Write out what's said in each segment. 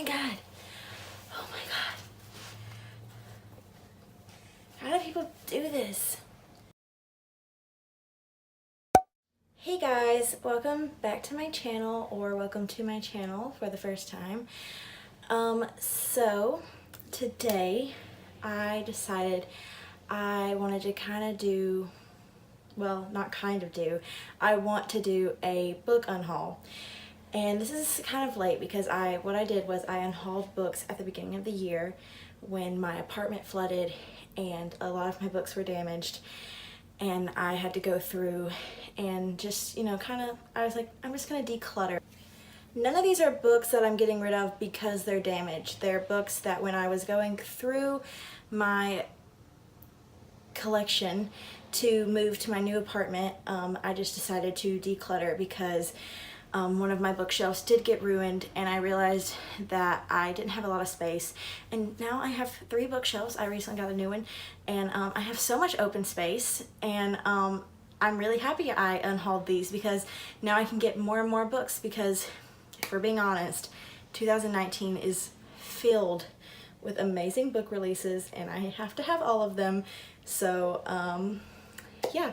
my god. Oh my god. How do people do this? Hey guys, welcome back to my channel, or welcome to my channel for the first time. So today I decided I wanted to kind of do, well, not kind of do, I want to do a book unhaul. And this is kind of late because what I did was I unhauled books at the beginning of the year when my apartment flooded and a lot of my books were damaged, and I had to go through and just, you know, I was like, I'm just gonna declutter. None of these are books that I'm getting rid of because they're damaged. They're books that when I was going through my collection to move to my new apartment, I just decided to declutter because one of my bookshelves did get ruined, and I realized that I didn't have a lot of space, and now I have 3 bookshelves. I recently got a new one, and I have so much open space, and I'm really happy I unhauled these because now I can get more and more books, because if we're being honest, 2019 is filled with amazing book releases and I have to have all of them. So yeah,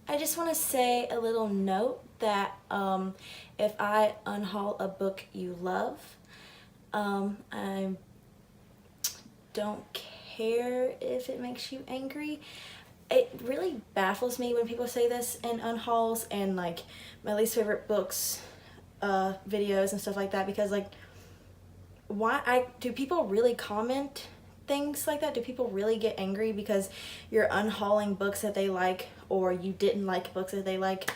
I just want to say a little note that if I unhaul a book you love, I don't care if it makes you angry. It really baffles me when people say this in unhauls and like my least favorite books videos and stuff like that, because like, why do people really comment things like that? Do people really get angry because you're unhauling books that they like, or you didn't like books that they like?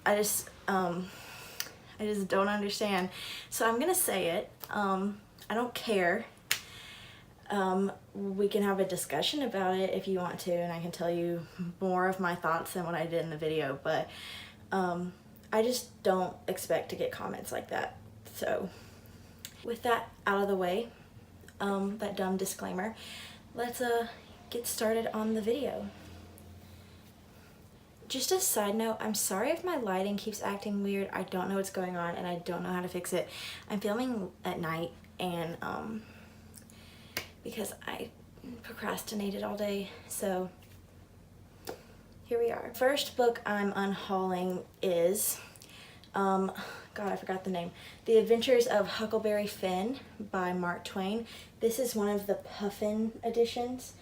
I just don't understand. So I'm gonna say it. I don't care. We can have a discussion about it if you want to, and I can tell you more of my thoughts than what I did in the video, but I just don't expect to get comments like that. So with that out of the way, that dumb disclaimer, let's get started on the video. Just a side note, I'm sorry if my lighting keeps acting weird. I don't know what's going on and I don't know how to fix it. I'm filming at night, and because I procrastinated all day, so here we are. First book I'm unhauling is, God, I forgot the name. The Adventures of Huckleberry Finn by Mark Twain. This is one of the Puffin editions.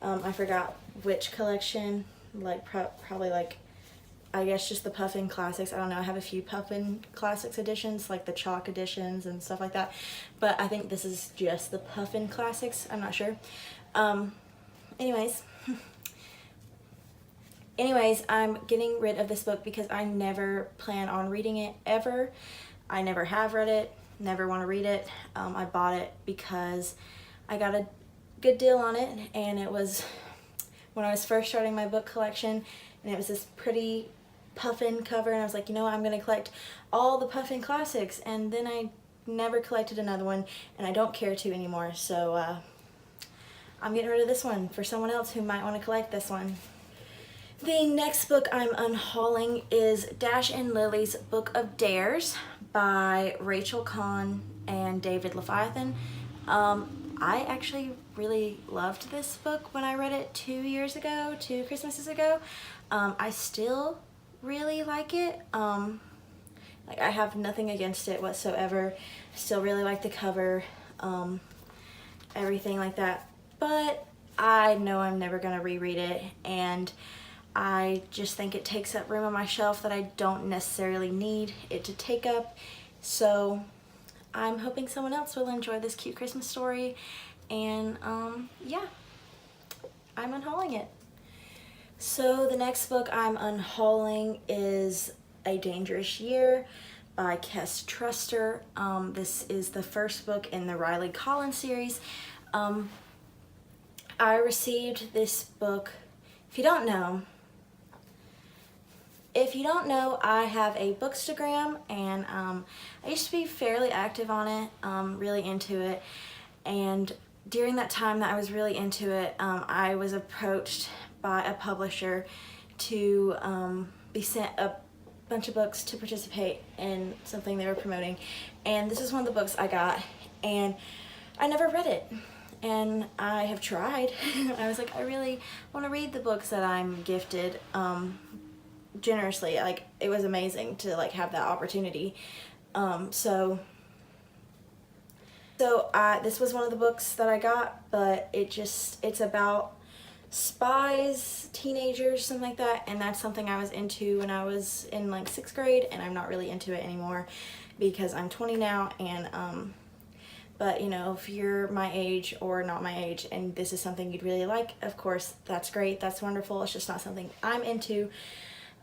I forgot which collection, like probably like, I guess just the Puffin Classics. I don't know, I have a few Puffin Classics editions, like the chalk editions and stuff like that, but I think this is just the Puffin Classics, I'm not sure. Anyways, I'm getting rid of this book because I never plan on reading it ever. I never have read it, never want to read it. I bought it because I got a good deal on it, and it was when I was first starting my book collection, and it was this pretty Puffin cover, and I was like, you know what, I'm going to collect all the Puffin Classics, and then I never collected another one, and I don't care to anymore, so I'm getting rid of this one for someone else who might want to collect this one. The next book I'm unhauling is Dash and Lily's Book of Dares by Rachel Cohn and David Levithan. I actually really loved this book when I read it 2 Christmases ago. I still really like it. Like, I have nothing against it whatsoever. I still really like the cover, everything like that. But I know I'm never gonna reread it, and I just think it takes up room on my shelf that I don't necessarily need it to take up. So I'm hoping someone else will enjoy this cute Christmas story, and yeah, I'm unhauling it. So the next book I'm unhauling is A Dangerous Year by Kess Truster. This is the first book in the Riley Collins series. I received this book, if you don't know, I have a Bookstagram, and I used to be fairly active on it, really into it, and during that time that I was really into it, I was approached by a publisher to be sent a bunch of books to participate in something they were promoting, and this is one of the books I got, and I never read it, and I have tried. I was like, I really want to read the books that I'm gifted generously. Like, it was amazing to like have that opportunity. This was one of the books that I got, but it's about spies, teenagers, something like that, and that's something I was into when I was in like 6th grade, and I'm not really into it anymore because I'm 20 now, and but you know, if you're my age or not my age and this is something you'd really like, of course, that's great, that's wonderful. It's just not something I'm into,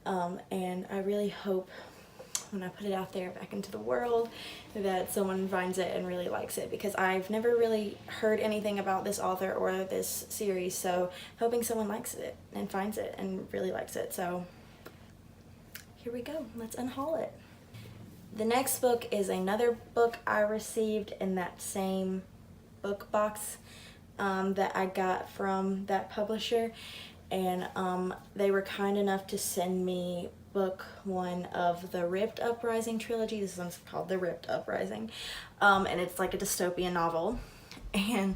and I really hope when I put it out there back into the world that someone finds it and really likes it, because I've never really heard anything about this author or this series, so hoping someone likes it and finds it and really likes it. So here we go, let's unhaul it. The next book is another book I received in that same book box that I got from that publisher, and they were kind enough to send me book 1 of the Ripped Uprising trilogy. This one's called The Ripped Uprising, and it's like a dystopian novel, and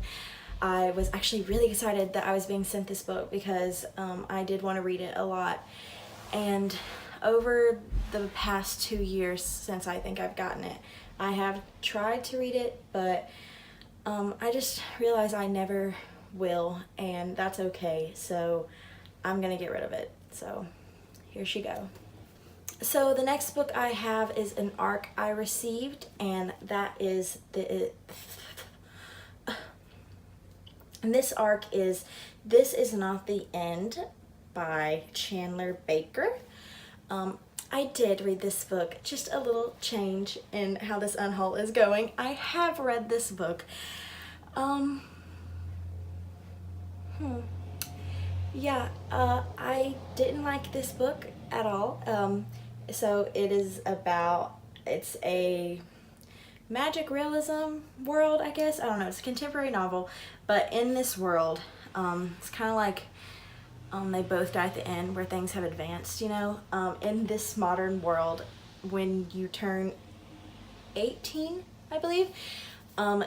I was actually really excited that I was being sent this book because I did want to read it a lot, and over the past 2 years since I think I've gotten it, I have tried to read it, but I just realized I never will, and that's okay, so I'm gonna get rid of it. So here she go. So the next book I have is an ARC I received, and that is and this ARC is This Is Not the End by Chandler Baker. I did read this book, just a little change in how this unhaul is going. I have read this book. Yeah, I didn't like this book at all. So it's a magic realism world, I guess. I don't know, it's a contemporary novel, but in this world, it's kind of like they both die at the end where things have advanced, you know. In this modern world, when you turn 18, I believe,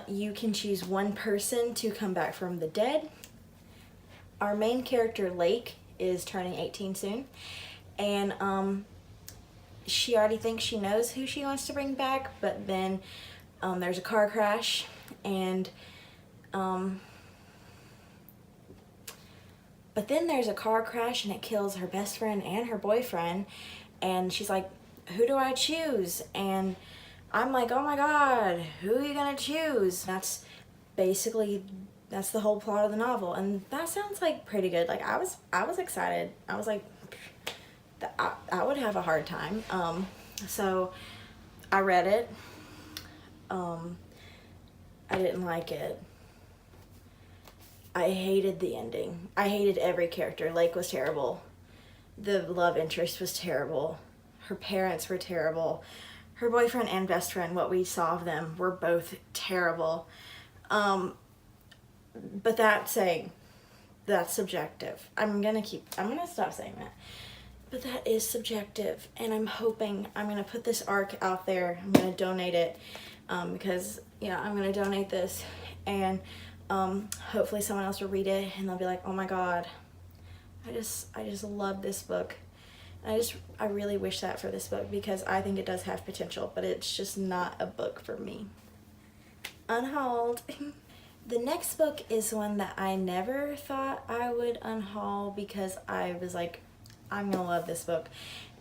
you can choose one person to come back from the dead. Our main character, Lake, is turning 18 soon, and she already thinks she knows who she wants to bring back, but then there's a car crash, and and it kills her best friend and her boyfriend, and she's like, who do I choose? And I'm like, oh my god, who are you gonna choose? That's the whole plot of the novel, and that sounds like pretty good. Like, I was excited. I was like, I would have a hard time. So I read it. I didn't like it. I hated the ending. I hated every character. Lake was terrible. The love interest was terrible. Her parents were terrible. Her boyfriend and best friend, what we saw of them, were both terrible. But that's subjective. I'm gonna stop saying that. But that is subjective, and I'm hoping I'm gonna put this ARC out there. I'm gonna donate it, because yeah, I'm gonna donate this, and hopefully someone else will read it and they'll be like, oh my god, I just love this book. I really wish that for this book, because I think it does have potential, but it's just not a book for me. Unhauled. The next book is one that I never thought I would unhaul, because I was like, I'm gonna love this book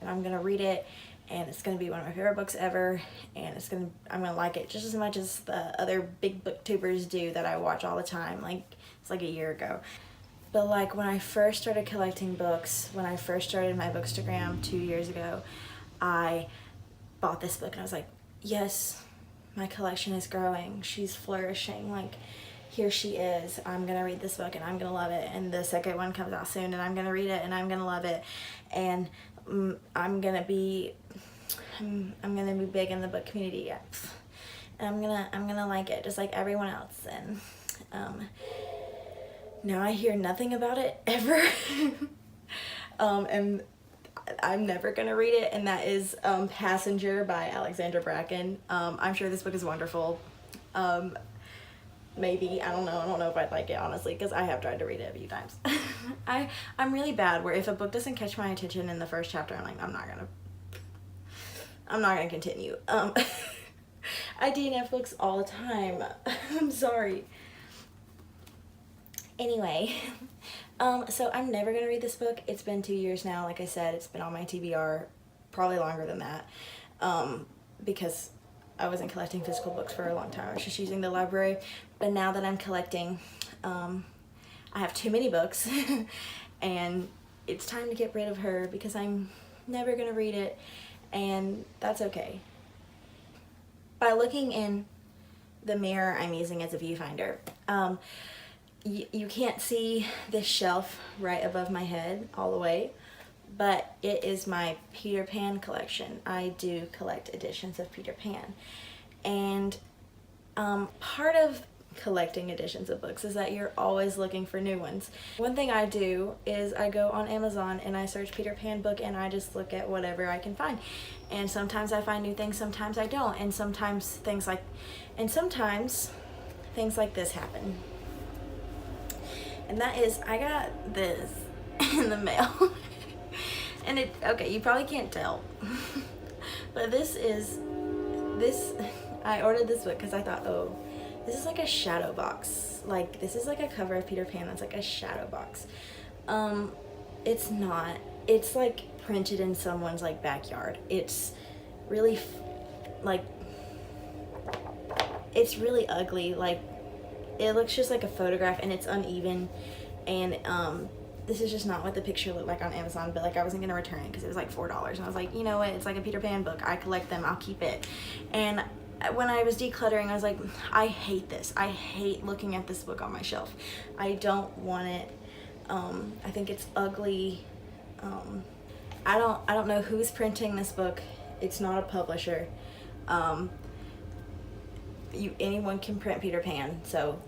and I'm gonna read it, and it's gonna be one of my favorite books ever, and I'm gonna like it just as much as the other big booktubers do that I watch all the time. Like, it's like a year ago. But like, when I first started collecting books, when I first started my Bookstagram 2 years ago, I bought this book and I was like, yes, my collection is growing, she's flourishing, like, here she is. I'm gonna read this book and I'm gonna love it, and the second one comes out soon and I'm gonna read it and I'm gonna love it, and I'm gonna be big in the book community, and I'm gonna like it just like everyone else. And now I hear nothing about it ever. And I'm never gonna read it, and that is Passenger by Alexandra Bracken. I'm sure this book is wonderful. Maybe, I don't know if I'd like it, honestly, because I have tried to read it a few times. I'm really bad where if a book doesn't catch my attention in the first chapter, I'm like, I'm not gonna continue. I DNF books all the time. I'm sorry. Anyway, so I'm never gonna read this book. It's been 2 years now. Like I said, it's been on my TBR probably longer than that, because I wasn't collecting physical books for a long time. I was just using the library. But now that I'm collecting, I have too many books and it's time to get rid of her because I'm never gonna read it, and that's okay. By looking in the mirror I'm using as a viewfinder, you can't see this shelf right above my head all the way, but it is my Peter Pan collection. I do collect editions of Peter Pan, and part of collecting editions of books is that you're always looking for new ones. One thing I do is I go on Amazon and I search Peter Pan book and I just look at whatever I can find, and sometimes I find new things, sometimes I don't, and sometimes things like this happen. And that is, I got this in the mail. And okay, you probably can't tell, but I ordered this book because I thought, oh, this is like a shadow box. Like, this is like a cover of Peter Pan that's like a shadow box. It's not. It's like printed in someone's like backyard. It's really it's really ugly. Like, it looks just like a photograph and it's uneven, and this is just not what the picture looked like on Amazon. But like, I wasn't gonna return it because it was like $4, and I was like, you know what, it's like a Peter Pan book, I collect them, I'll keep it. And when I was decluttering, I was like, I hate this. I hate looking at this book on my shelf. I don't want it. I think it's ugly. I don't know who's printing this book. It's not a publisher. Anyone can print Peter Pan, so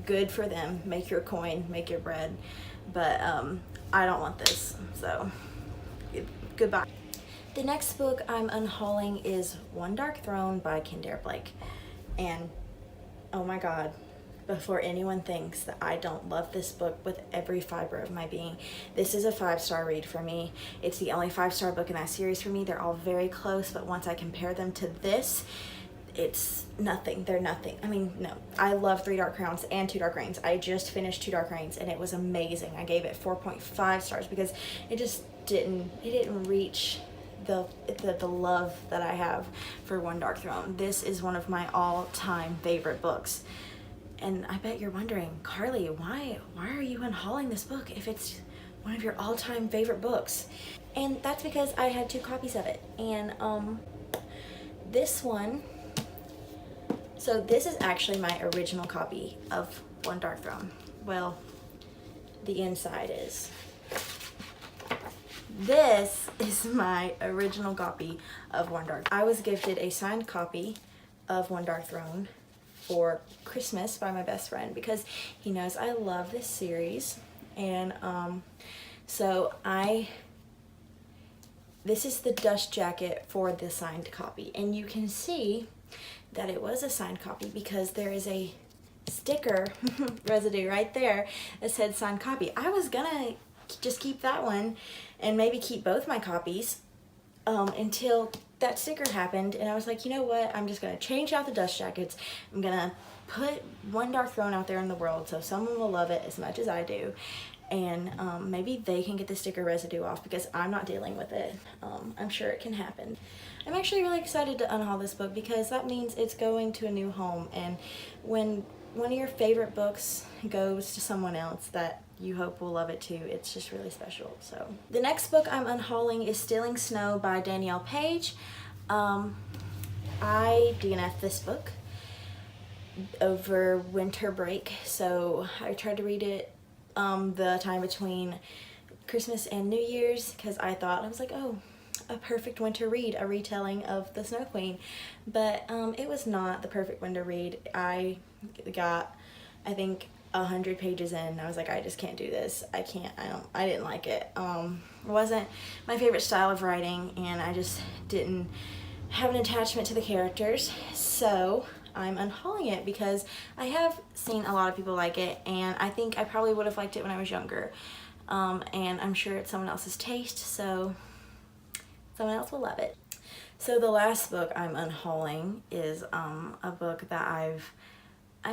good for them. Make your coin, make your bread. But I don't want this, so goodbye. The next book I'm unhauling is One Dark Throne by Kendare Blake. And oh my god, before anyone thinks that I don't love this book with every fiber of my being, this is a 5-star read for me. It's the only 5-star book in that series for me. They're all very close, but once I compare them to this, it's nothing. They're nothing. I mean, no. I love 3 Dark Crowns and 2 Dark Reigns. I just finished 2 Dark Reigns and it was amazing. I gave it 4.5 stars because it just didn't reach the love that I have for One Dark Throne. This is one of my all-time favorite books. And I bet you're wondering, Carly, why are you unhauling this book if it's one of your all-time favorite books? And that's because I had 2 copies of it. And this one, so this is actually my original copy of One Dark Throne. Well, the inside is. This is my original copy of One Dark. I was gifted a signed copy of One Dark Throne for Christmas by my best friend because he knows I love this series. And so this is the dust jacket for the signed copy, and you can see that it was a signed copy because there is a sticker residue right there that said signed copy. I was gonna just keep that one and maybe keep both my copies until that sticker happened, and I was like, you know what, I'm just gonna change out the dust jackets. I'm gonna put One Dark Throne out there in the world so someone will love it as much as I do, and maybe they can get the sticker residue off because I'm not dealing with it. I'm sure it can happen. I'm actually really excited to unhaul this book because that means it's going to a new home, and when one of your favorite books goes to someone else that you hope will love it too, it's just really special. So the next book I'm unhauling is Stealing Snow by Danielle Page. I DNF'd this book over winter break, so I tried to read it the time between Christmas and New Year's because I was like, oh, a perfect winter read, a retelling of the Snow Queen. But it was not the perfect winter read. I got, I think, 100 pages in and I was like, I just can't do this. I didn't like it. It wasn't my favorite style of writing, and I just didn't have an attachment to the characters. So I'm unhauling it because I have seen a lot of people like it, and I think I probably would have liked it when I was younger. And I'm sure it's someone else's taste, so someone else will love it. So the last book I'm unhauling is a book that I've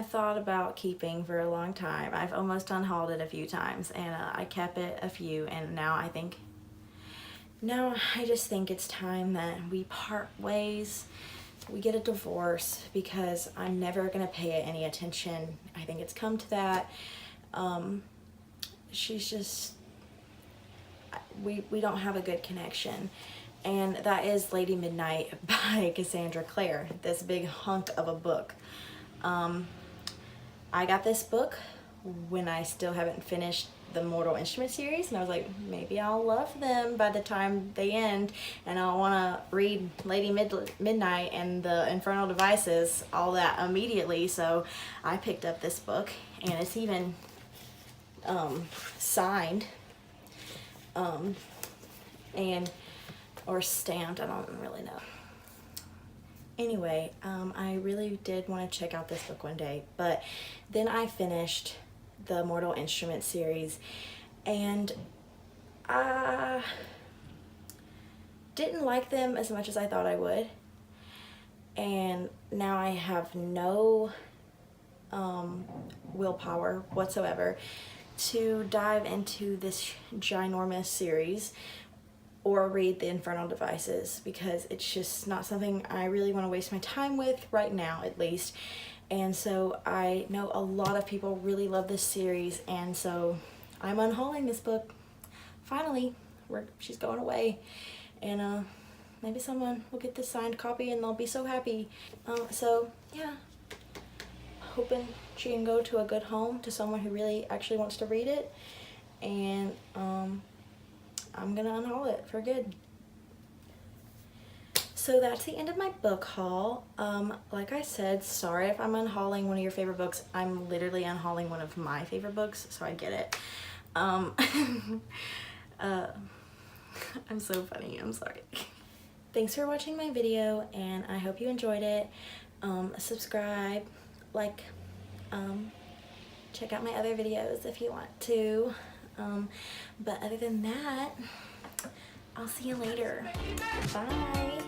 thought about keeping for a long time. I've almost unhauled it a few times, and I kept it a few, and now I just think it's time that we part ways. We get a divorce because I'm never gonna pay it any attention. I think it's come to that. She's just, we don't have a good connection. And that is Lady Midnight by Cassandra Clare, this big hunk of a book. I got this book when I still haven't finished the Mortal Instrument series, and I was like, maybe I'll love them by the time they end, and I'll want to read Lady Midnight and the Infernal Devices, all that immediately. So I picked up this book, and it's even signed and or stamped. I don't really know. Anyway, I really did want to check out this book one day, but then I finished the Mortal Instrument series, and I didn't like them as much as I thought I would, and now I have no willpower whatsoever to dive into this ginormous series or read the Infernal Devices, because it's just not something I really want to waste my time with right now, at least. And so I know a lot of people really love this series, and so I'm unhauling this book. Finally, she's going away, and maybe someone will get this signed copy and they'll be so happy. So yeah, hoping she can go to a good home, to someone who really actually wants to read it, and I'm gonna unhaul it for good. So that's the end of my book haul. Like I said, sorry if I'm unhauling one of your favorite books. I'm literally unhauling one of my favorite books, so I get it. I'm so funny, I'm sorry. Thanks for watching my video, and I hope you enjoyed it. Subscribe, like, check out my other videos if you want to. But other than that, I'll see you later. Bye.